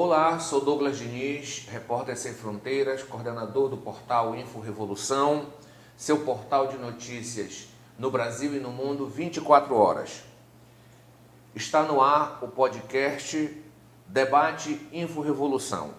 Olá, sou Douglas Diniz, repórter Sem Fronteiras, coordenador do portal Info Revolução, seu portal de notícias no Brasil e no mundo 24 horas. Está no ar o podcast Debate Info Revolução.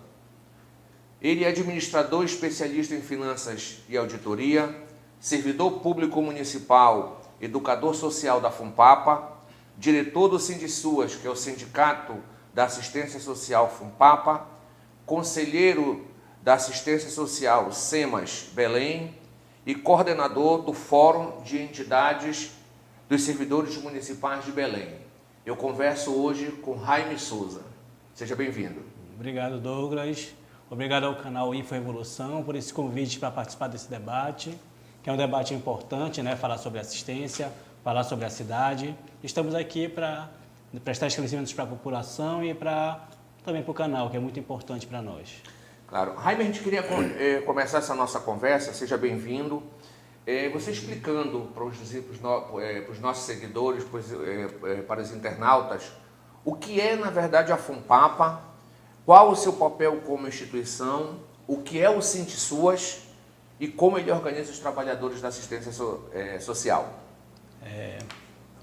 Ele é administrador especialista em finanças e auditoria, servidor público municipal, educador social da FUNPAPA, diretor do Sindisuas, que é o Sindicato da Assistência Social FUNPAPA, conselheiro da Assistência Social SEMAS Belém e coordenador do Fórum de Entidades dos Servidores Municipais de Belém. Eu converso hoje com Jaime Souza. Seja bem-vindo. Obrigado, Douglas. Obrigado ao canal Info Revolução por esse convite para participar desse debate, que é um debate importante, né? Falar sobre assistência, falar sobre a cidade. Estamos aqui para prestar esclarecimentos para a população e também para o canal, que é muito importante para nós. Claro. Jaime, a gente queria começar essa nossa conversa, seja bem-vindo, você explicando para os nossos seguidores, para os internautas, o que é, na verdade, a FUNPAPA, qual o seu papel como instituição, o que é o Sindisuas e como ele organiza os trabalhadores da assistência social.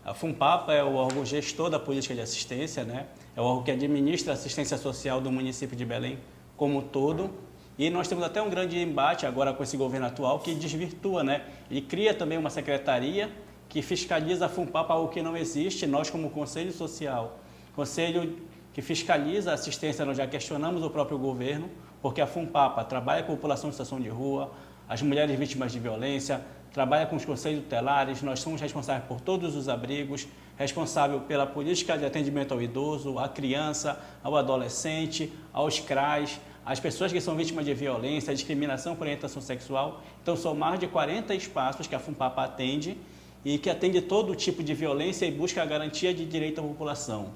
A FUNPAPA é o órgão gestor da política de assistência, né? É o órgão que administra a assistência social do município de Belém como um todo. E nós temos até um grande embate agora com esse governo atual que desvirtua, né? E cria também uma secretaria que fiscaliza a FUNPAPA, algo que não existe. Nós, como Conselho Social, Conselho que fiscaliza a assistência, nós já questionamos o próprio governo, porque a FUNPAPA trabalha com a população em situação de rua, as mulheres vítimas de violência, trabalha com os conselhos tutelares, nós somos responsáveis por todos os abrigos, responsável pela política de atendimento ao idoso, à criança, ao adolescente, aos CRAs, às pessoas que são vítimas de violência, discriminação por orientação sexual. Então, são mais de 40 espaços que a FUNPAPA atende e que atende todo tipo de violência e busca a garantia de direito à população.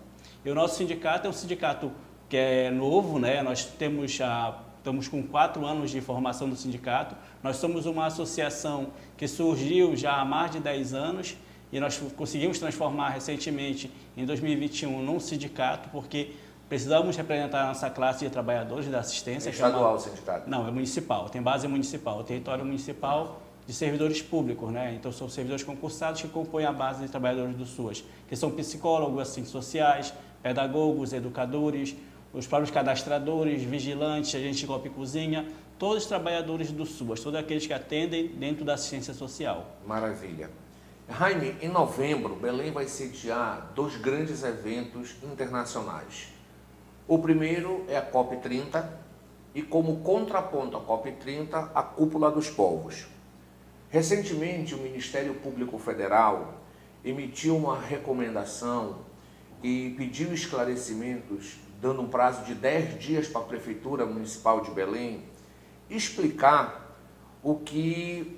E o nosso sindicato é um sindicato que é novo, né? Nós estamos com 4 anos de formação do sindicato. Nós somos uma associação que surgiu já há mais de 10 anos e nós conseguimos transformar recentemente, em 2021, num sindicato, porque precisamos representar a nossa classe de trabalhadores da assistência. É estadual o sindicato? Não, é municipal, tem base municipal, território municipal de servidores públicos, né? Então são servidores concursados que compõem a base de trabalhadores do SUAS, que são psicólogos, assistentes sociais, pedagogos, educadores, os próprios cadastradores, vigilantes, agentes de copa e cozinha, todos os trabalhadores do SUAS, todos aqueles que atendem dentro da assistência social. Maravilha. Jaime, em novembro, Belém vai sediar 2 grandes eventos internacionais. O primeiro é a COP30 e, como contraponto à COP30, a Cúpula dos Povos. Recentemente, o Ministério Público Federal emitiu uma recomendação e pediu esclarecimentos, dando um prazo de 10 dias para a Prefeitura Municipal de Belém explicar o que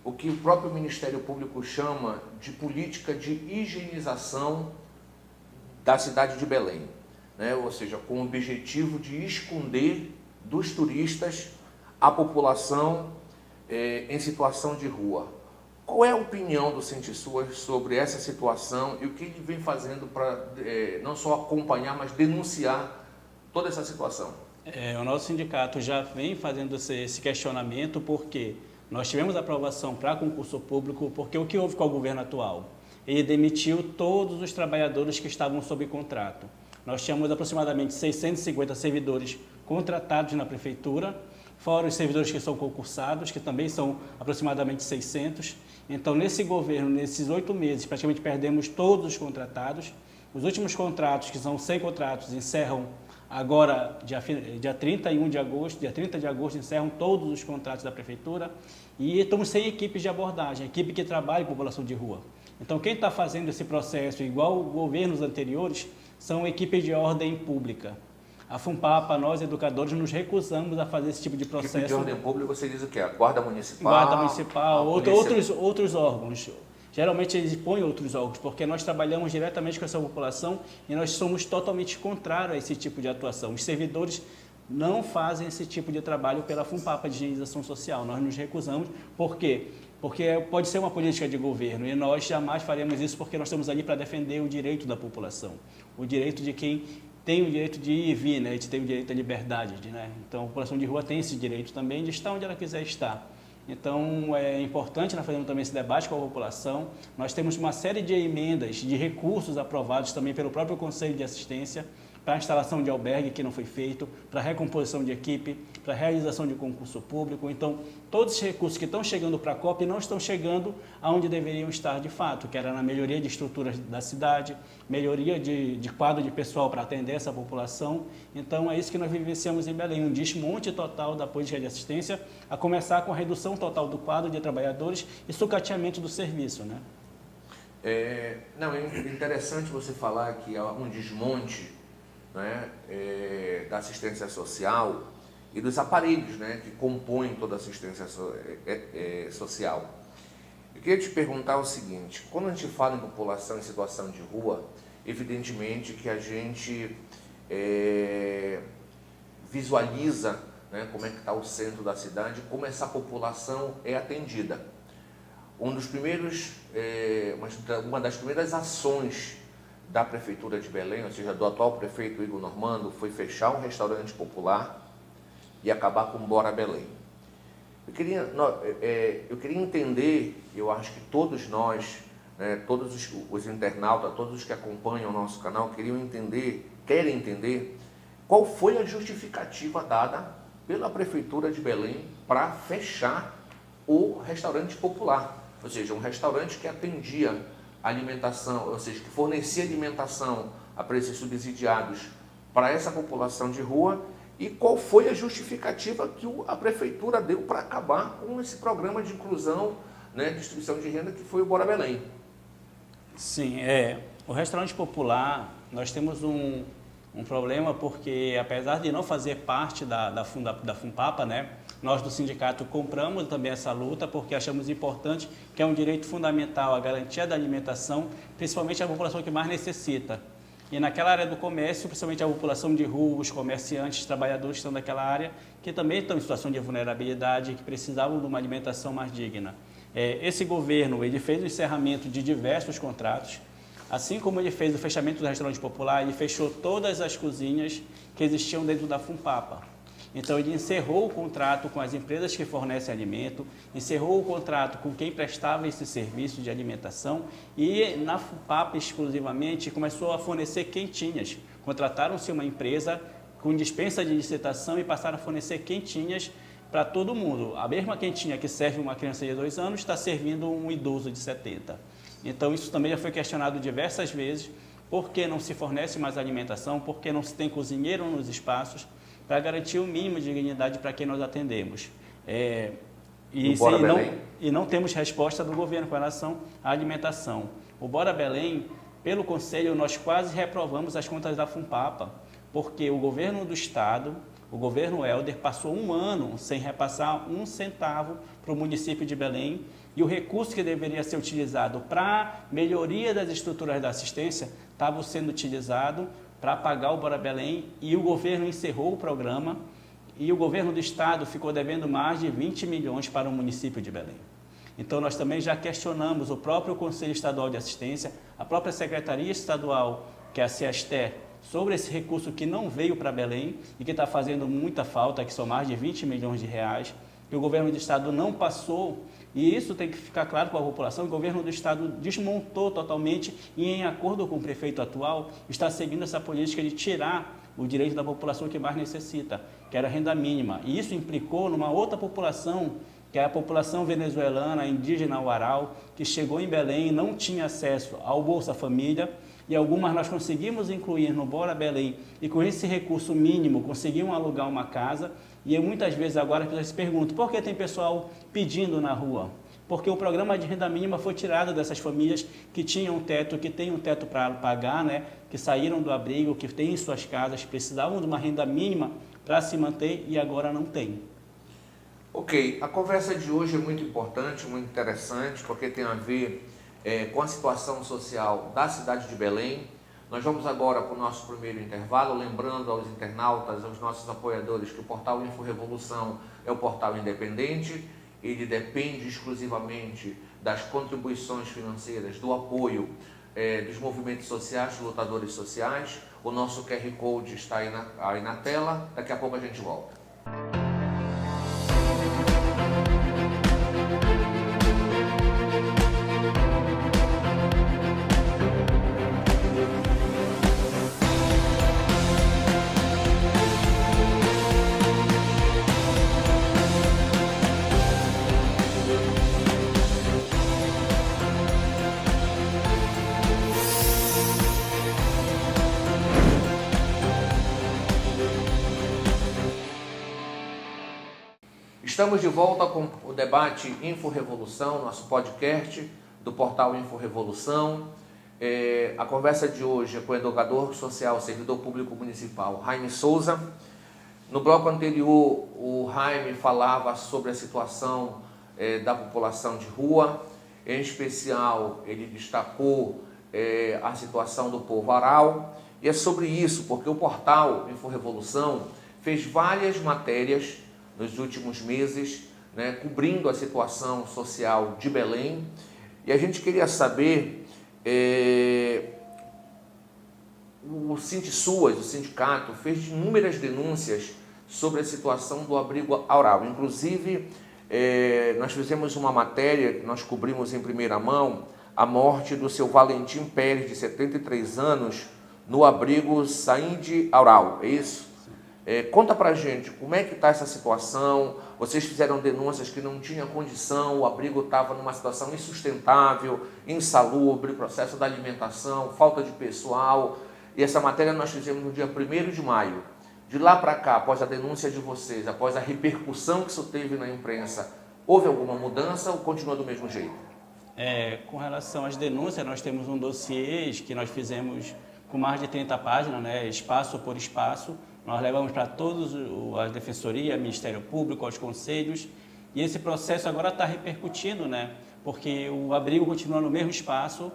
o próprio Ministério Público chama de política de higienização da cidade de Belém, né? Ou seja, com o objetivo de esconder dos turistas a população em situação de rua. Qual é a opinião do Sindisuas sobre essa situação e o que ele vem fazendo para não só acompanhar, mas denunciar toda essa situação? O nosso sindicato já vem fazendo esse questionamento porque nós tivemos aprovação para concurso público, porque o que houve com o governo atual? Ele demitiu todos os trabalhadores que estavam sob contrato. Nós tínhamos aproximadamente 650 servidores contratados na prefeitura, fora os servidores que são concursados, que também são aproximadamente 600. Então, nesse governo, nesses 8 meses, praticamente perdemos todos os contratados. Os últimos contratos, que são 100 contratos, encerram agora, dia 31 de agosto, dia 30 de agosto, encerram todos os contratos da prefeitura. E estamos sem equipes de abordagem, equipe que trabalha com população de rua. Então, quem está fazendo esse processo, igual governos anteriores, são equipes de ordem pública. A FUNPAPA, nós educadores, nos recusamos a fazer esse tipo de processo. Equipe de ordem pública, você diz o quê? A Guarda Municipal? Guarda Municipal, outros órgãos. Geralmente eles põem outros órgãos, porque nós trabalhamos diretamente com essa população e nós somos totalmente contrários a esse tipo de atuação. Os servidores não fazem esse tipo de trabalho pela FUNPAPA de higienização social. Nós nos recusamos. Por quê? Porque pode ser uma política de governo e nós jamais faremos isso porque nós estamos ali para defender o direito da população, o direito de quem tem o direito de ir e vir, né? A gente tem o direito à liberdade, né? Então, a população de rua tem esse direito também de estar onde ela quiser estar. Então, é importante nós fazermos também esse debate com a população. Nós temos uma série de emendas, de recursos aprovados também pelo próprio Conselho de Assistência, para a instalação de albergue que não foi feito, para a recomposição de equipe, para a realização de concurso público. Então, todos os recursos que estão chegando para a COP não estão chegando aonde deveriam estar de fato, que era na melhoria de estruturas da cidade, melhoria de quadro de pessoal para atender essa população. Então, é isso que nós vivenciamos em Belém, um desmonte total da política de assistência, a começar com a redução total do quadro de trabalhadores e sucateamento do serviço, né? É interessante você falar que há um desmonte, né, da assistência social e dos aparelhos, né, que compõem toda a assistência social. Eu queria te perguntar o seguinte: quando a gente fala em população em situação de rua, evidentemente que a gente visualiza, né, como é que está o centro da cidade, como essa população é atendida. Uma das primeiras ações da Prefeitura de Belém, ou seja, do atual prefeito Igor Normando, foi fechar um restaurante popular e acabar com o Bora Belém. Eu queria entender, eu acho que todos nós, né, todos os internautas, todos os que acompanham o nosso canal, querem entender qual foi a justificativa dada pela Prefeitura de Belém para fechar o restaurante popular, ou seja, um restaurante que atendia alimentação, ou seja, que fornecia alimentação a preços subsidiados para essa população de rua, e qual foi a justificativa que a Prefeitura deu para acabar com esse programa de inclusão, né, distribuição de renda, que foi o Bora Belém. Sim, o restaurante popular, nós temos um problema porque, apesar de não fazer parte da FUNPAPA, né, nós do sindicato compramos também essa luta porque achamos importante que é um direito fundamental a garantia da alimentação, principalmente a população que mais necessita. E naquela área do comércio, principalmente a população de rua, os comerciantes, trabalhadores que estão naquela área, que também estão em situação de vulnerabilidade, que precisavam de uma alimentação mais digna. Esse governo, ele fez o encerramento de diversos contratos, assim como ele fez o fechamento do restaurante popular, ele fechou todas as cozinhas que existiam dentro da FUNPAPA. Então, ele encerrou o contrato com as empresas que fornecem alimento, encerrou o contrato com quem prestava esse serviço de alimentação e, na FUNPAPA exclusivamente, começou a fornecer quentinhas. Contrataram-se uma empresa com dispensa de licitação e passaram a fornecer quentinhas para todo mundo. A mesma quentinha que serve uma criança de 2 anos está servindo um idoso de 70. Então, isso também já foi questionado diversas vezes. Por que não se fornece mais alimentação? Por que não se tem cozinheiro nos espaços? Para garantir o mínimo de dignidade para quem nós atendemos. E não temos resposta do governo com relação à alimentação. O Bora Belém, pelo Conselho, nós quase reprovamos as contas da FUNPAPA, porque o governo do Estado, o governo Helder, passou 1 ano sem repassar 1 centavo para o município de Belém, e o recurso que deveria ser utilizado para melhoria das estruturas da assistência estava sendo utilizado para pagar o Bora Belém, e o governo encerrou o programa, e o governo do estado ficou devendo mais de 20 milhões para o município de Belém. Então, nós também já questionamos o próprio Conselho Estadual de Assistência, a própria Secretaria Estadual, que é a CEASTER, sobre esse recurso que não veio para Belém e que está fazendo muita falta, que são mais de 20 milhões de reais, que o governo do estado não passou. E isso tem que ficar claro para a população. O governo do estado desmontou totalmente e, em acordo com o prefeito atual, está seguindo essa política de tirar o direito da população que mais necessita, que era a renda mínima. E isso implicou numa outra população, que é a população venezuelana, indígena Huaral, que chegou em Belém e não tinha acesso ao Bolsa Família, e algumas nós conseguimos incluir no Bora Belém, e com esse recurso mínimo conseguimos alugar uma casa. E muitas vezes agora as pessoas se perguntam, por que tem pessoal pedindo na rua? Porque o programa de renda mínima foi tirado dessas famílias que tinham teto, que têm um teto para pagar, né? Que saíram do abrigo, que têm suas casas, precisavam de uma renda mínima para se manter e agora não tem. Ok, a conversa de hoje é muito importante, muito interessante, porque tem a ver com a situação social da cidade de Belém. Nós vamos agora para o nosso primeiro intervalo, lembrando aos internautas, aos nossos apoiadores, que o portal InfoRevolução é o portal independente, ele depende exclusivamente das contribuições financeiras, do apoio dos movimentos sociais, dos lutadores sociais. O nosso QR Code está aí na tela. Daqui a pouco a gente volta. Estamos de volta com o debate InfoRevolução, nosso podcast do portal InfoRevolução. A conversa de hoje é com o educador social, servidor público municipal, Jaime Souza. No bloco anterior, o Jaime falava sobre a situação da população de rua. Em especial, ele destacou a situação do povo aral. E é sobre isso, porque o portal InfoRevolução fez várias matérias nos últimos meses, cobrindo a situação social de Belém. E a gente queria saber, o Sindsuas, o sindicato, fez inúmeras denúncias sobre a situação do abrigo aural. Inclusive, nós fizemos uma matéria, nós cobrimos em primeira mão a morte do seu Valentim Pérez, de 73 anos, no abrigo Saíde Aural, é isso? Conta pra gente, como é que está essa situação? Vocês fizeram denúncias que não tinha condição, o abrigo estava numa situação insustentável, insalubre, processo da alimentação, falta de pessoal. E essa matéria nós fizemos no dia 1º de maio. De lá para cá, após a denúncia de vocês, após a repercussão que isso teve na imprensa, houve alguma mudança ou continua do mesmo jeito? Com relação às denúncias, nós temos um dossiê que nós fizemos com mais de 30 páginas, espaço por espaço. Nós levamos para todos, a Defensoria, Ministério Público, aos conselhos, e esse processo agora está repercutindo, porque o abrigo continua no mesmo espaço,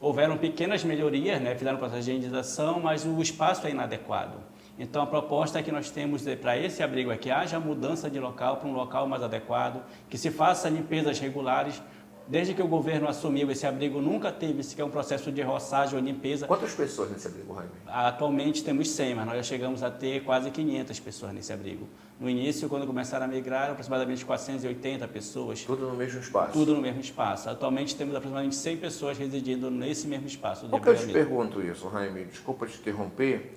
houveram pequenas melhorias, fizeram processo de higienização, mas o espaço é inadequado. Então a proposta que nós temos para esse abrigo é que haja mudança de local para um local mais adequado, que se faça limpezas regulares. Desde que o governo assumiu esse abrigo, nunca teve sequer um processo de roçagem ou limpeza. Quantas pessoas nesse abrigo, Jaime? Atualmente temos 100, mas nós já chegamos a ter quase 500 pessoas nesse abrigo. No início, quando começaram a migrar, eram aproximadamente 480 pessoas. Tudo no mesmo espaço? Tudo no mesmo espaço. Atualmente temos aproximadamente 100 pessoas residindo nesse mesmo espaço. Por que eu te pergunto isso, Jaime? Desculpa te interromper.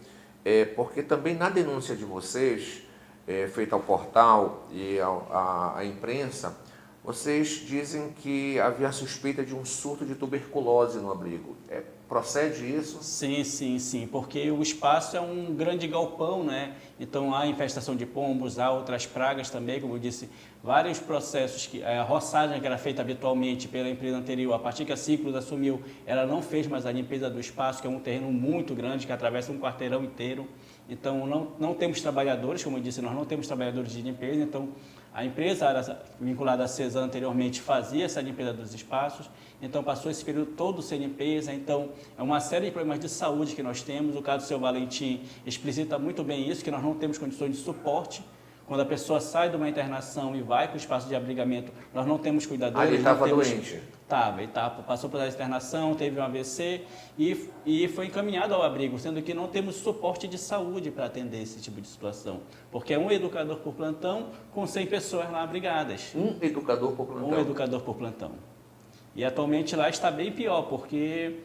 Porque também na denúncia de vocês, feita ao portal e à imprensa, vocês dizem que havia suspeita de um surto de tuberculose no abrigo. Procede isso? Sim, porque o espaço é um grande galpão, Então há infestação de pombos, há outras pragas também, como eu disse, vários processos que a roçagem que era feita habitualmente pela empresa anterior, a partir que a Ciclos assumiu, ela não fez mais a limpeza do espaço, que é um terreno muito grande, que atravessa um quarteirão inteiro. Então não temos trabalhadores, como eu disse, nós não temos trabalhadores de limpeza, então a empresa vinculada à CESAM anteriormente fazia essa limpeza dos espaços, então passou esse período todo sem limpeza, então é uma série de problemas de saúde que nós temos. O caso do seu Valentim explicita muito bem isso, que nós não temos condições de suporte. Quando a pessoa sai de uma internação e vai para o espaço de abrigamento, nós não temos cuidadores. Ele estava doente? Estava, passou pela internação, teve um AVC e foi encaminhado ao abrigo, sendo que não temos suporte de saúde para atender esse tipo de situação. Porque é um educador por plantão com 100 pessoas lá abrigadas. Um educador por plantão? Um educador por plantão. E atualmente lá está bem pior, porque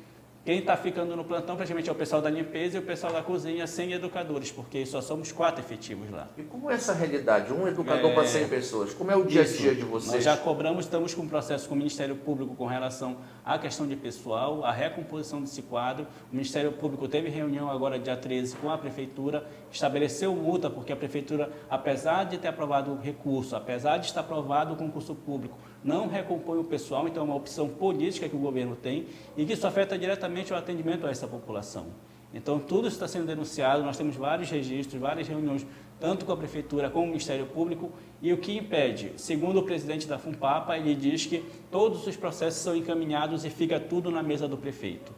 quem está ficando no plantão praticamente é o pessoal da limpeza e o pessoal da cozinha sem educadores, porque só somos 4 efetivos lá. E como é essa realidade? Um educador para 100 pessoas? Como é o dia a dia de vocês? Nós já cobramos, estamos com um processo com o Ministério Público com relação à questão de pessoal, a recomposição desse quadro. O Ministério Público teve reunião agora dia 13 com a Prefeitura, estabeleceu multa, porque a Prefeitura, apesar de ter aprovado o recurso, apesar de estar aprovado o concurso público, não recompõe o pessoal, então é uma opção política que o governo tem e que isso afeta diretamente o atendimento a essa população. Então tudo isso está sendo denunciado, nós temos vários registros, várias reuniões, tanto com a Prefeitura como com o Ministério Público, e o que impede, segundo o presidente da FUNPAPA, ele diz que todos os processos são encaminhados e fica tudo na mesa do prefeito.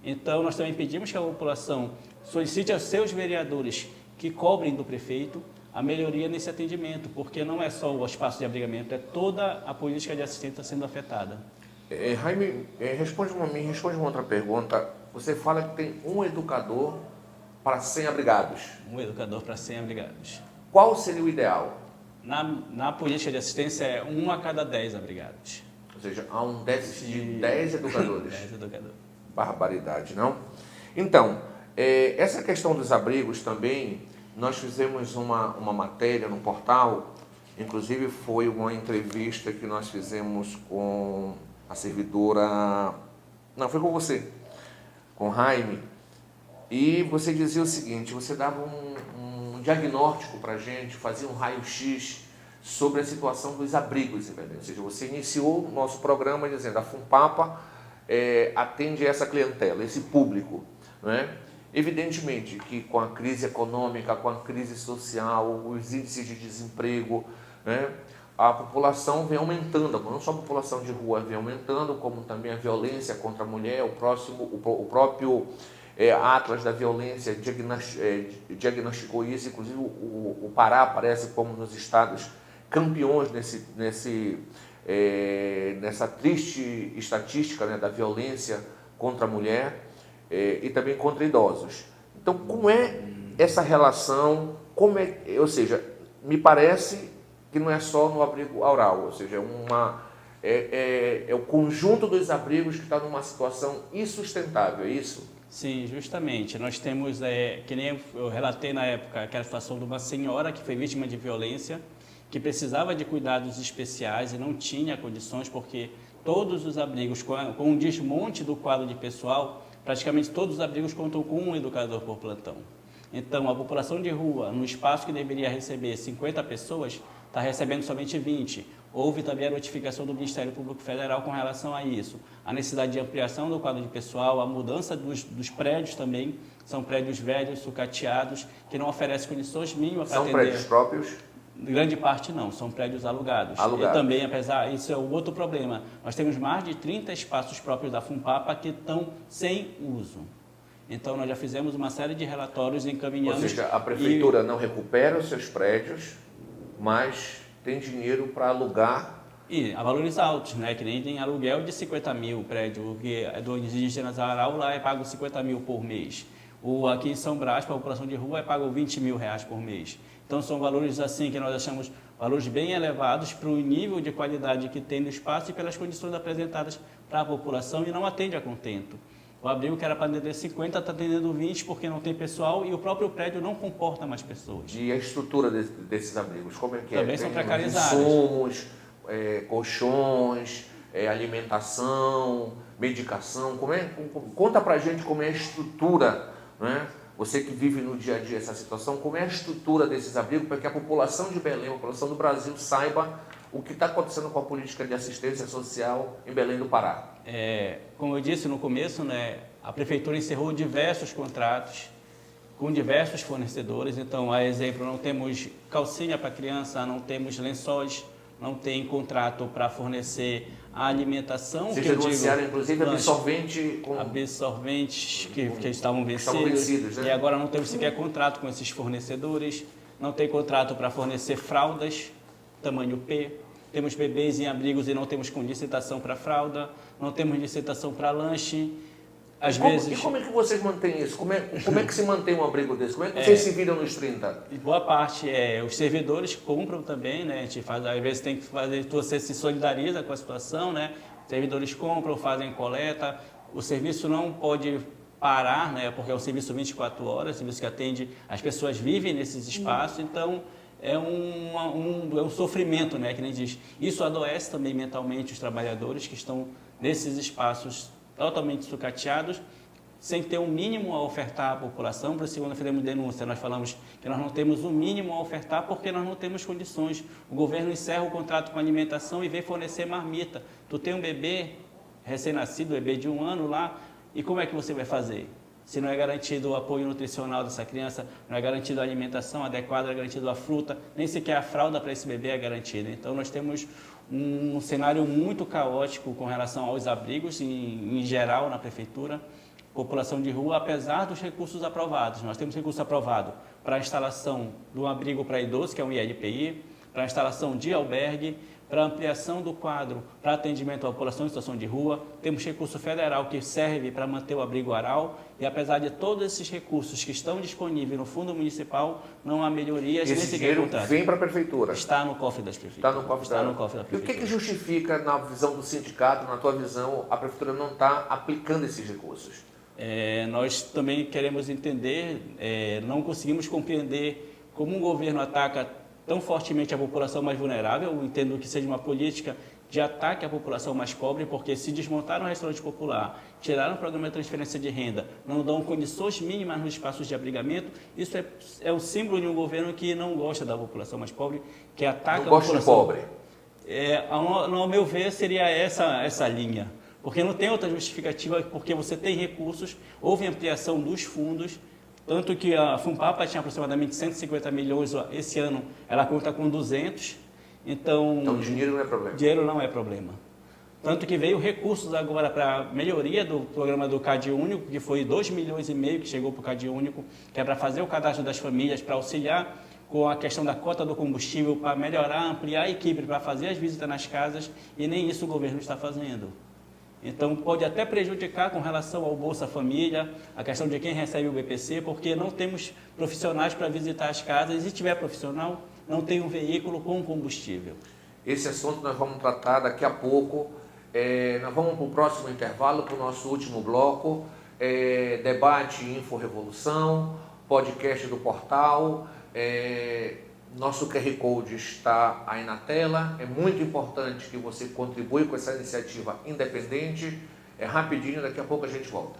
Então nós também pedimos que a população solicite aos seus vereadores que cobrem do prefeito a melhoria nesse atendimento, porque não é só o espaço de abrigamento, é toda a política de assistência sendo afetada. Jaime, me responde uma outra pergunta. Você fala que tem um educador para 100 abrigados. Um educador para 100 abrigados. Qual seria o ideal? Na política de assistência é 1 a cada 10 abrigados. Ou seja, há um déficit de 10 educadores. 10 educadores. Barbaridade, não? Então, essa questão dos abrigos também, nós fizemos uma matéria no portal, inclusive foi uma entrevista que nós fizemos com a servidora... Não, foi com você, com Jaime, e você dizia o seguinte, você dava um diagnóstico para a gente, fazia um raio-x sobre a situação dos abrigos em Belém. Ou seja, você iniciou o nosso programa dizendo a FUNPAPA atende essa clientela, esse público, né? Evidentemente que com a crise econômica, com a crise social, os índices de desemprego, né, a população vem aumentando, não só a população de rua vem aumentando, como também a violência contra a mulher, o próprio Atlas da Violência diagnosticou isso, inclusive o Pará aparece como nos estados campeões nessa triste estatística, né, da violência contra a mulher e também contra idosos. Então, como é essa relação? Ou seja, me parece que não é só no abrigo Aural, ou seja, é o conjunto dos abrigos que está numa situação insustentável, é isso? Sim, justamente. Nós temos, que nem eu relatei na época, aquela situação de uma senhora que foi vítima de violência, que precisava de cuidados especiais e não tinha condições, porque todos os abrigos, com um desmonte do quadro de pessoal, praticamente todos os abrigos contam com um educador por plantão. Então, a população de rua, no espaço que deveria receber 50 pessoas, está recebendo somente 20. Houve também a notificação do Ministério Público Federal com relação a isso. A necessidade de ampliação do quadro de pessoal, a mudança dos prédios também, são prédios velhos, sucateados, que não oferecem condições mínimas para atender. São prédios próprios? Grande parte não, são prédios alugados. E também, isso é o outro problema, nós temos mais de 30 espaços próprios da FUNPAPA que estão sem uso. Então, nós já fizemos uma série de relatórios encaminhando... Ou seja, a prefeitura não recupera os seus prédios, mas tem dinheiro para alugar... E a valores altos, né? Que nem tem aluguel de 50 mil o prédio, que é do indígenas Aral, lá é pago 50 mil por mês. Aqui em São Brás, para a população de rua, é pago 20 mil reais por mês. Então, são valores assim que nós achamos valores bem elevados para o nível de qualidade que tem no espaço e pelas condições apresentadas para a população e não atende a contento. O abrigo que era para atender 50 está atendendo 20 porque não tem pessoal e o próprio prédio não comporta mais pessoas. E a estrutura desses abrigos, como é que também são precarizados. Insumos, colchões, alimentação, medicação. Conta pra gente como é a estrutura, né? Você que vive no dia a dia essa situação, como é a estrutura desses abrigos para que a população de Belém, a população do Brasil saiba o que está acontecendo com a política de assistência social em Belém do Pará. Como eu disse no começo, né, a Prefeitura encerrou diversos contratos com diversos fornecedores. Então, a exemplo, não temos calcinha para criança, não temos lençóis, não tem contrato para fornecer a alimentação. Vocês denunciaram, inclusive, absorventes que estavam vencidos, né? E agora não temos sequer contrato com esses fornecedores, não tem contrato para fornecer fraldas, tamanho P, temos bebês em abrigos e não temos com licitação para fralda, não temos licitação para lanche. E como é que vocês mantêm isso? Como é que se mantém um abrigo desse? Como é que vocês se viram nos 30? Boa parte os servidores compram também, né? A gente faz, às vezes tem que fazer, você se solidariza com a situação, né? Servidores compram, fazem coleta, o serviço não pode parar, né? Porque é um serviço 24 horas, serviço que atende, as pessoas vivem nesses espaços, então é um sofrimento, né? Que nem diz. Isso adoece também mentalmente os trabalhadores que estão nesses espaços totalmente sucateados, sem ter um mínimo a ofertar à população. Por isso, quando fizemos denúncia, nós falamos que nós não temos o mínimo a ofertar porque nós não temos condições. O governo encerra o contrato com a alimentação e vem fornecer marmita. Tu tem um bebê recém-nascido, bebê de 1 ano lá, e como é que você vai fazer? Se não é garantido o apoio nutricional dessa criança, não é garantido a alimentação adequada, não é garantido a fruta, nem sequer a fralda para esse bebê é garantida. Então, nós temos um cenário muito caótico com relação aos abrigos, em geral, na prefeitura, população de rua, apesar dos recursos aprovados. Nós temos recurso aprovado para a instalação de um abrigo para idosos, que é um ILPI, para a instalação de albergue, para ampliação do quadro para atendimento à população em situação de rua, temos recurso federal que serve para manter o abrigo rural e apesar de todos esses recursos que estão disponíveis no fundo municipal, não há melhorias. Esse dinheiro vem para a prefeitura? Está no cofre das prefeituras. Está no cofre da prefeitura. E o que justifica, na visão do sindicato, na tua visão, a prefeitura não está aplicando esses recursos? Nós também queremos entender, não conseguimos compreender como um governo ataca tão fortemente a população mais vulnerável. Eu entendo que seja uma política de ataque à população mais pobre, porque se desmontaram o restaurante popular, tiraram o programa de transferência de renda, não dão condições mínimas nos espaços de abrigamento, isso é um símbolo de um governo que não gosta da população mais pobre, que ataca a população. Não gosta de pobre? Ao meu ver, seria essa linha. Porque não tem outra justificativa, porque você tem recursos, houve ampliação dos fundos, tanto que a Funpapa tinha aproximadamente 150 milhões, esse ano ela conta com 200, então dinheiro não é problema. Dinheiro não é problema. Tanto que veio recursos agora para melhoria do programa do CAD Único, que foi 2,5 milhões que chegou para o CAD Único, que é para fazer o cadastro das famílias, para auxiliar com a questão da cota do combustível, para melhorar, ampliar a equipe, para fazer as visitas nas casas, e nem isso o governo está fazendo. Então, pode até prejudicar com relação ao Bolsa Família, a questão de quem recebe o BPC, porque não temos profissionais para visitar as casas, e se tiver profissional, não tem um veículo com combustível. Esse assunto nós vamos tratar daqui a pouco. Nós vamos para o próximo intervalo, para o nosso último bloco. Debate Info Revolução, podcast do portal. Nosso QR Code está aí na tela. É muito importante que você contribua com essa iniciativa independente. É rapidinho, daqui a pouco a gente volta.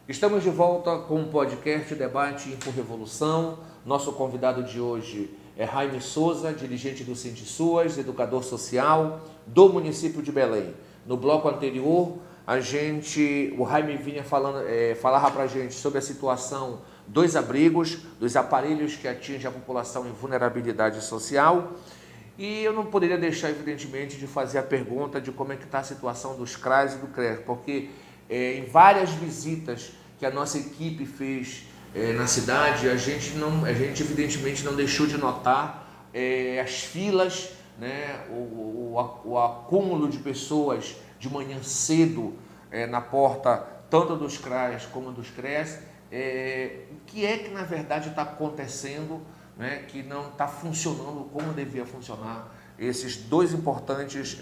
Estamos de volta com o podcast Debate Info Revolução. Nosso convidado de hoje é Jaime Souza, dirigente do Sindisuas, educador social do município de Belém. No bloco anterior, o Jaime vinha falava para a gente sobre a situação dos abrigos, dos aparelhos que atingem a população em vulnerabilidade social. E eu não poderia deixar, evidentemente, de fazer a pergunta de como é que está a situação dos CRAS e do CREAS, porque em várias visitas que a nossa equipe fez na cidade, a gente evidentemente não deixou de notar as filas, né, o acúmulo de pessoas de manhã cedo na porta, tanto dos CRAS como dos CREAS. O que é que na verdade está acontecendo, né, que não está funcionando como devia funcionar esses dois importantes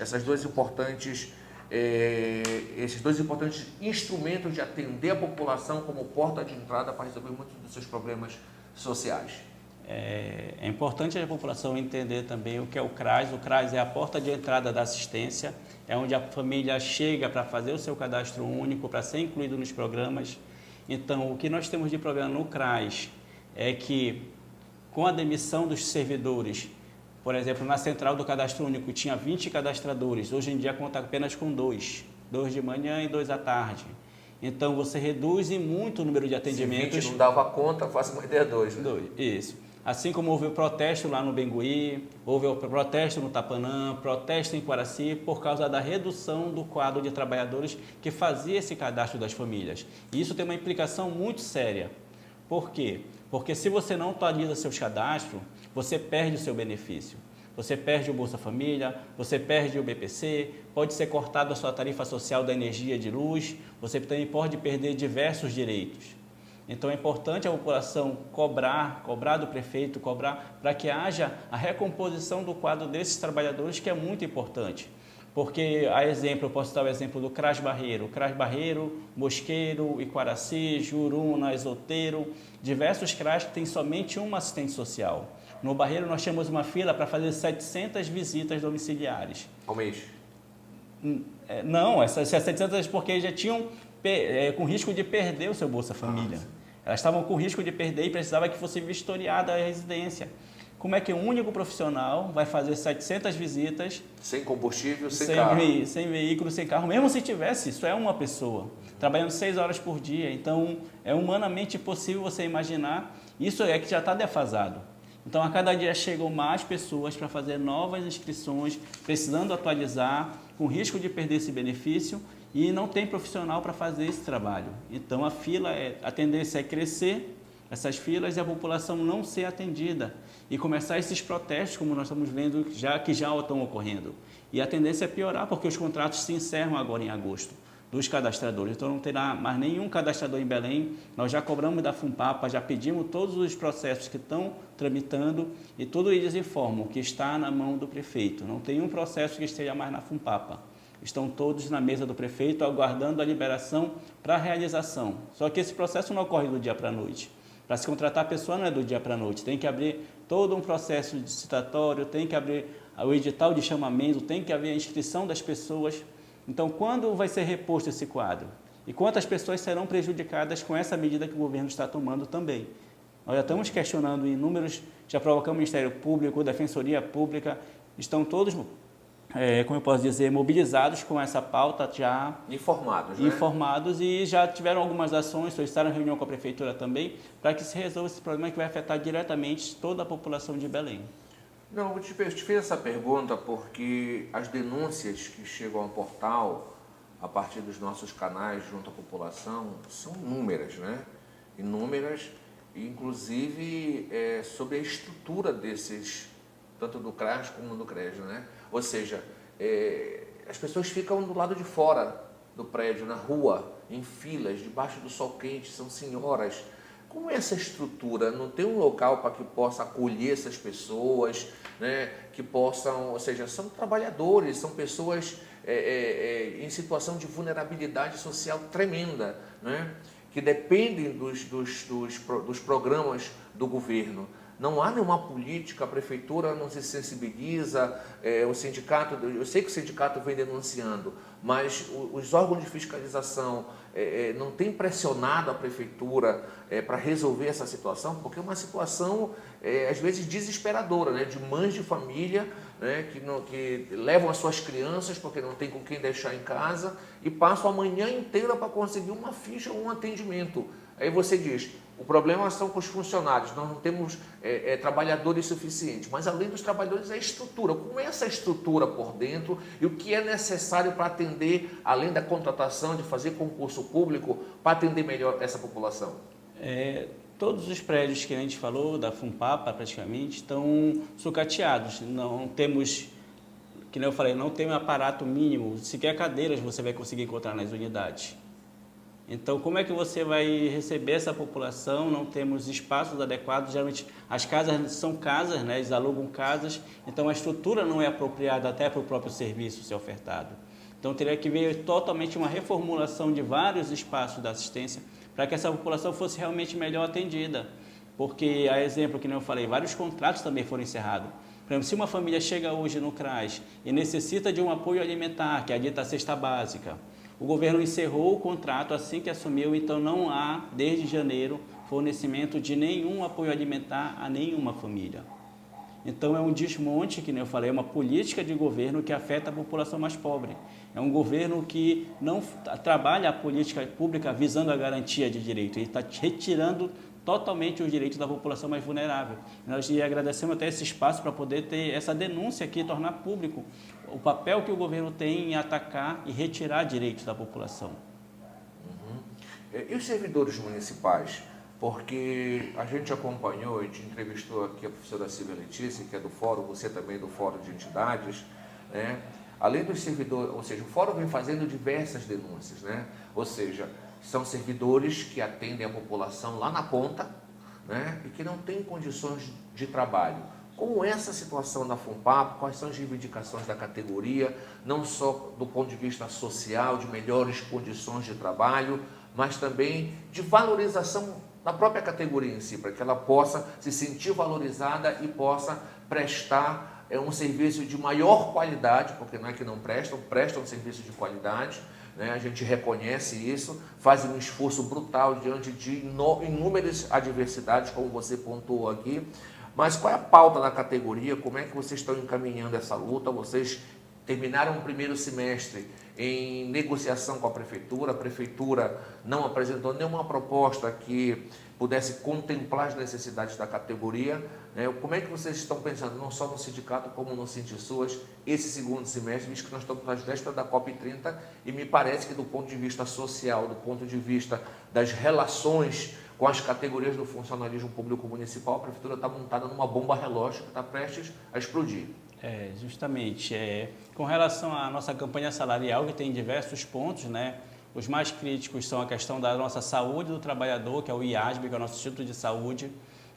instrumentos de atender a população como porta de entrada para resolver muitos dos seus problemas sociais? É importante a população entender também o que é o CRAS. O CRAS é a porta de entrada da assistência, é onde a família chega para fazer o seu cadastro único, para ser incluído nos programas. Então, o que nós temos de problema no CRAS é que, com a demissão dos servidores, por exemplo, na central do cadastro único tinha 20 cadastradores, hoje em dia conta apenas com 2 de manhã e 2 à tarde. Então você reduz muito o número de atendimentos. Se 20 não dava conta, faça uma ideia 2. Né? Isso. Assim como houve o protesto lá no Bengui, houve o protesto no Tapanã, protesto em Quaraci, por causa da redução do quadro de trabalhadores que fazia esse cadastro das famílias. E isso tem uma implicação muito séria. Por quê? Porque se você não atualiza seus cadastros, você perde o seu benefício. Você perde o Bolsa Família, você perde o BPC, pode ser cortada a sua tarifa social da energia de luz, você também pode perder diversos direitos. Então é importante a população cobrar do prefeito, cobrar para que haja a recomposição do quadro desses trabalhadores, que é muito importante. Porque, a exemplo, eu posso dar o exemplo do CRAS Barreiro, Mosqueiro, Iquaraci, Juruna, Esoteiro, diversos CRAS que têm somente uma assistente social. No Barreiro nós temos uma fila para fazer 700 visitas domiciliares. Ao mês? Não, essas 700 porque já tinham com risco de perder o seu Bolsa Família. Elas estavam com risco de perder e precisava que fosse vistoriada a residência. Como é que um único profissional vai fazer 700 visitas sem combustível, sem carro? Sem veículo, sem carro, mesmo se tivesse, isso é uma pessoa, trabalhando 6 horas por dia. Então, é humanamente impossível você imaginar, isso é que já está defasado. Então, a cada dia chegam mais pessoas para fazer novas inscrições, precisando atualizar, com risco de perder esse benefício, e não tem profissional para fazer esse trabalho. Então, a tendência é crescer, essas filas, e a população não ser atendida e começar esses protestos, como nós estamos vendo, que já estão ocorrendo. E a tendência é piorar, porque os contratos se encerram agora em agosto, dos cadastradores. Então não terá mais nenhum cadastrador em Belém. Nós já cobramos da Funpapa, já pedimos todos os processos que estão tramitando e tudo eles informam que está na mão do prefeito. Não tem um processo que esteja mais na Funpapa. Estão todos na mesa do prefeito, aguardando a liberação para a realização. Só que esse processo não ocorre do dia para a noite. Para se contratar a pessoa não é do dia para a noite, tem que abrir todo um processo licitatório, tem que abrir o edital de chamamento, tem que haver a inscrição das pessoas. Então, quando vai ser reposto esse quadro? E quantas pessoas serão prejudicadas com essa medida que o governo está tomando também? Nós já estamos questionando inúmeros, já provocamos o Ministério Público, Defensoria Pública, estão todos, como eu posso dizer, mobilizados com essa pauta já... Informados, né? Informados, e já tiveram algumas ações, solicitaram reunião com a Prefeitura também, para que se resolva esse problema que vai afetar diretamente toda a população de Belém. Não, eu te fiz essa pergunta porque as denúncias que chegam ao portal, a partir dos nossos canais junto à população, são inúmeras, né? Inúmeras, inclusive sobre a estrutura desses, tanto do CRAS como do CRES, né? Ou seja, as pessoas ficam do lado de fora do prédio, na rua, em filas, debaixo do sol quente, são senhoras. Como é essa estrutura? Não tem um local para que possa acolher essas pessoas, né? Que possam, ou seja, são trabalhadores, são pessoas em situação de vulnerabilidade social tremenda, né? Que dependem dos programas do governo. Não há nenhuma política, a prefeitura não se sensibiliza, o sindicato, eu sei que o sindicato vem denunciando, mas os órgãos de fiscalização não têm pressionado a prefeitura para resolver essa situação, porque é uma situação, às vezes, desesperadora, né, de mães de família, né, que levam as suas crianças porque não tem com quem deixar em casa e passam a manhã inteira para conseguir uma ficha ou um atendimento. Aí você diz, o problema são com os funcionários, nós não temos trabalhadores suficientes, mas além dos trabalhadores é a estrutura. Como é essa estrutura por dentro e o que é necessário para atender, além da contratação, de fazer concurso público, para atender melhor essa população? Todos os prédios que a gente falou, da Funpapa praticamente, estão sucateados. Não temos, que nem eu falei, não tem um aparato mínimo, sequer cadeiras você vai conseguir encontrar nas unidades. Então, como é que você vai receber essa população? Não temos espaços adequados. Geralmente, as casas são casas, né? Eles alugam casas, então a estrutura não é apropriada até para o próprio serviço ser ofertado. Então, teria que ver totalmente uma reformulação de vários espaços da assistência para que essa população fosse realmente melhor atendida. Porque, a exemplo que eu falei, vários contratos também foram encerrados. Por exemplo, se uma família chega hoje no CRAS e necessita de um apoio alimentar, que é a dita cesta básica, o governo encerrou o contrato assim que assumiu, então não há, desde janeiro, fornecimento de nenhum apoio alimentar a nenhuma família. Então é um desmonte, que nem eu falei, é uma política de governo que afeta a população mais pobre. É um governo que não trabalha a política pública visando a garantia de direito, ele está retirando totalmente os direitos da população mais vulnerável. Nós agradecemos até esse espaço para poder ter essa denúncia aqui, tornar público o papel que o governo tem em atacar e retirar direitos da população. E os servidores municipais? Porque a gente acompanhou, a gente entrevistou aqui a professora Silvia Letícia, que é do Fórum, você também é do Fórum de Entidades, né? Além dos servidores, ou seja, o Fórum vem fazendo diversas denúncias, né? Ou seja, são servidores que atendem a população lá na ponta, né? E que não têm condições de trabalho. Como é essa situação da Funpapa, quais são as reivindicações da categoria, não só do ponto de vista social, de melhores condições de trabalho, mas também de valorização da própria categoria em si, para que ela possa se sentir valorizada e possa prestar um serviço de maior qualidade, porque não é que não prestam, prestam um serviço de qualidade, né? A gente reconhece isso, faz um esforço brutal diante de inúmeras adversidades, como você pontuou aqui, Mas qual é a pauta da categoria? Como é que vocês estão encaminhando essa luta? Vocês terminaram o primeiro semestre em negociação com a prefeitura não apresentou nenhuma proposta que pudesse contemplar as necessidades da categoria. Como é que vocês estão pensando, não só no sindicato como no Sindisuas, esse segundo semestre, visto que nós estamos nas vésperas da COP30 e me parece que do ponto de vista social, do ponto de vista das relações com as categorias do funcionalismo público municipal, a prefeitura está montada numa bomba relógio que está prestes a explodir. Justamente. Com relação à nossa campanha salarial, que tem diversos pontos, né? Os mais críticos são a questão da nossa saúde do trabalhador, que é o IASB, que é o nosso Instituto de Saúde,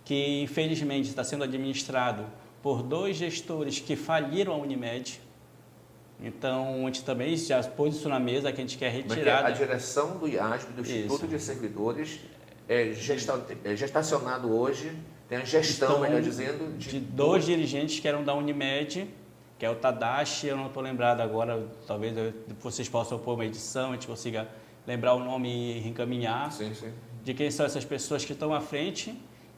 que infelizmente está sendo administrado por 2 gestores que faliram a Unimed. Então, a gente também já pôs isso na mesa, que a gente quer retirar. A direção do IASB, do Instituto de Servidores, é gestacionado hoje, tem a gestão, melhor dizendo, de 2 dirigentes que eram da Unimed, que é o Tadashi, eu não estou lembrado agora, talvez vocês possam pôr uma edição, a gente consiga lembrar o nome e reencaminhar, sim. De quem são essas pessoas que estão à frente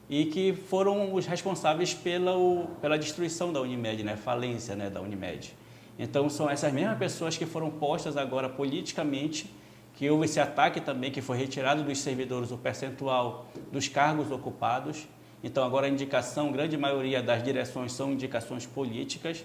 e que foram os responsáveis pela destruição da Unimed, né? Falência, né, da Unimed. Então, são essas mesmas pessoas que foram postas agora politicamente, que houve esse ataque também, que foi retirado dos servidores o percentual dos cargos ocupados. Então, agora a indicação, grande maioria das direções são indicações políticas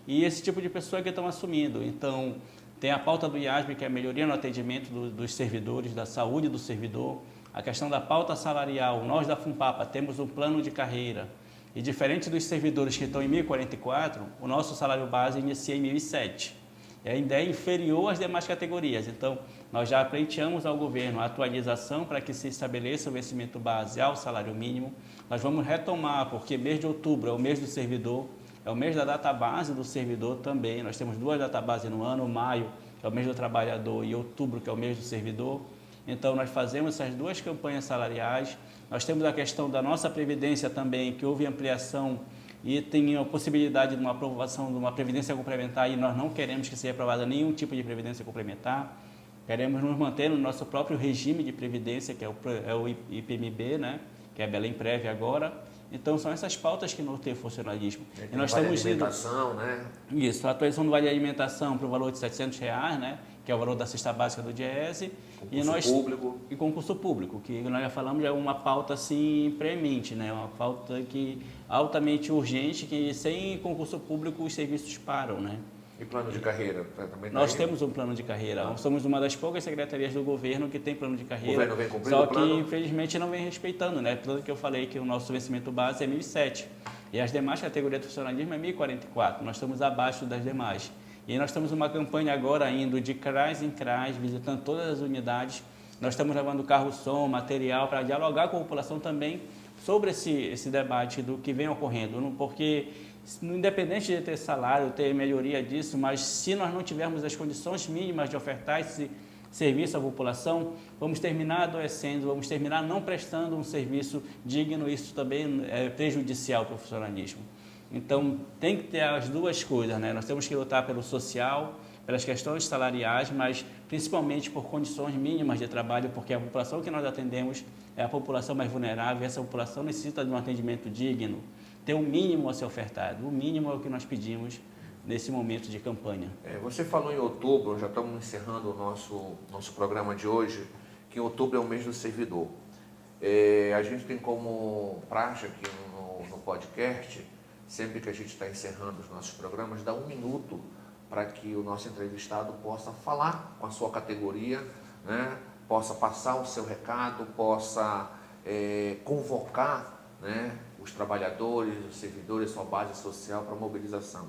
e esse tipo de pessoa que estão assumindo. Então, tem a pauta do IASB, que é a melhoria no atendimento dos servidores, da saúde do servidor, a questão da pauta salarial. Nós da FUNPAPA temos um plano de carreira e, diferente dos servidores que estão em 1044, o nosso salário base inicia em 1007. E ainda é inferior às demais categorias. Então, nós já pleiteamos ao governo a atualização para que se estabeleça o vencimento base ao salário mínimo. Nós vamos retomar, porque mês de outubro é o mês do servidor, é o mês da database do servidor também. Nós temos 2 databases no ano, maio, que é o mês do trabalhador, e outubro, que é o mês do servidor. Então, nós fazemos essas 2 campanhas salariais. Nós temos a questão da nossa previdência também, que houve ampliação e tem a possibilidade de uma aprovação de uma previdência complementar, e nós não queremos que seja aprovada nenhum tipo de previdência complementar. Queremos nos manter no nosso próprio regime de previdência, que é o IPMB, né? Que é a Belém Prévia agora. Então, são essas pautas que norteiam o funcionalismo. E nós temos alimentação, né? Isso, a atualização do vale alimentação para o valor de R$700, né? Que é o valor da cesta básica do DIEESE. E concurso público, que nós já falamos, é uma pauta assim premente, né? Uma pauta que altamente urgente, que sem concurso público os serviços param, né? E plano de carreira? Também nós temos um plano de carreira. Nós somos uma das poucas secretarias do governo que tem plano de carreira. O governo vem cumprindo só o plano? que, infelizmente, não vem respeitando, né? Tanto que eu falei que o nosso vencimento base é 1007. E as demais categorias do funcionalismo é 1044. Nós estamos abaixo das demais. E nós temos uma campanha agora indo de CRAS em CRAS, visitando todas as unidades. Nós estamos levando carro-som, material, para dialogar com a população também sobre esse debate do que vem ocorrendo. Porque, independente de ter salário, ter melhoria disso, mas se nós não tivermos as condições mínimas de ofertar esse serviço à população, vamos terminar adoecendo, vamos terminar não prestando um serviço digno. Isso também é prejudicial para o funcionalismo. Então, tem que ter as 2 coisas, né? Nós temos que lutar pelo social, pelas questões salariais, mas principalmente por condições mínimas de trabalho, porque a população que nós atendemos é a população mais vulnerável, e essa população necessita de um atendimento digno, ter um mínimo a ser ofertado. O mínimo é o que nós pedimos nesse momento de campanha. Você falou em outubro, já estamos encerrando o nosso programa de hoje, que outubro é o mês do servidor. A gente tem como praxe aqui no podcast, sempre que a gente está encerrando os nossos programas, dá 1 minuto para que o nosso entrevistado possa falar com a sua categoria, né? Possa passar o seu recado, possa convocar, né, os trabalhadores, os servidores, sua base social para mobilização.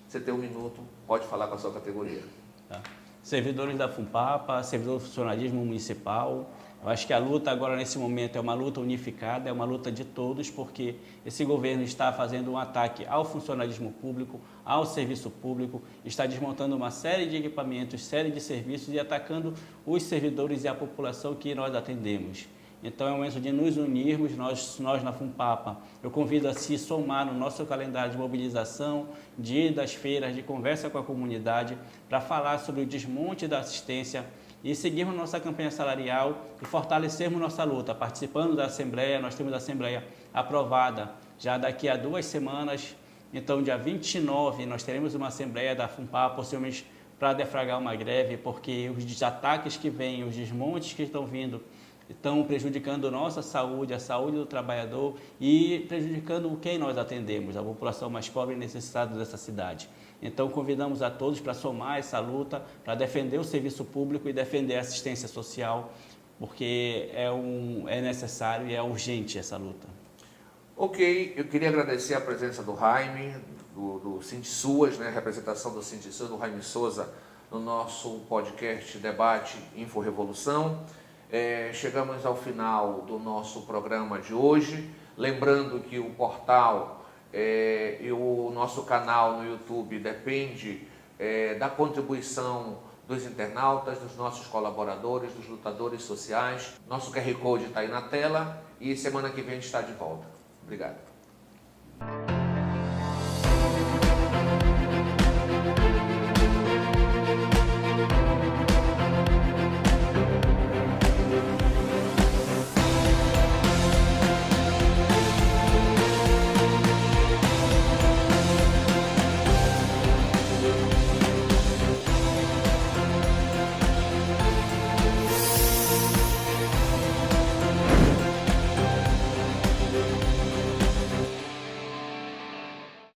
Você tem 1 minuto, pode falar com a sua categoria. Tá. Servidores da FUNPAPA, servidores do funcionalismo municipal. Eu acho que a luta agora, nesse momento, é uma luta unificada, é uma luta de todos, porque esse governo está fazendo um ataque ao funcionalismo público, ao serviço público, está desmontando uma série de equipamentos, série de serviços e atacando os servidores e a população que nós atendemos. Então, é um momento de nos unirmos, nós na FUNPAPA. Eu convido a se somar no nosso calendário de mobilização, de ir das feiras, de conversa com a comunidade, para falar sobre o desmonte da assistência e seguirmos nossa campanha salarial e fortalecermos nossa luta, participando da Assembleia. Nós temos a Assembleia aprovada já daqui a 2 semanas, então dia 29 nós teremos uma Assembleia da FUNPAPA, possivelmente para deflagrar uma greve, porque os ataques que vêm, os desmontes que estão vindo, estão prejudicando nossa saúde, a saúde do trabalhador e prejudicando quem nós atendemos, a população mais pobre e necessitada dessa cidade. Então, convidamos a todos para somar essa luta, para defender o serviço público e defender a assistência social, porque é necessário e é urgente essa luta. Ok, eu queria agradecer a presença do Jaime, do Sindsuas, né, representação do Sindsuas, do Jaime Souza, no nosso podcast Debate Info-Revolução. Chegamos ao final do nosso programa de hoje, lembrando que o portal e o nosso canal no YouTube depende da contribuição dos internautas, dos nossos colaboradores, dos lutadores sociais. Nosso QR Code está aí na tela e semana que vem a gente está de volta. Obrigado.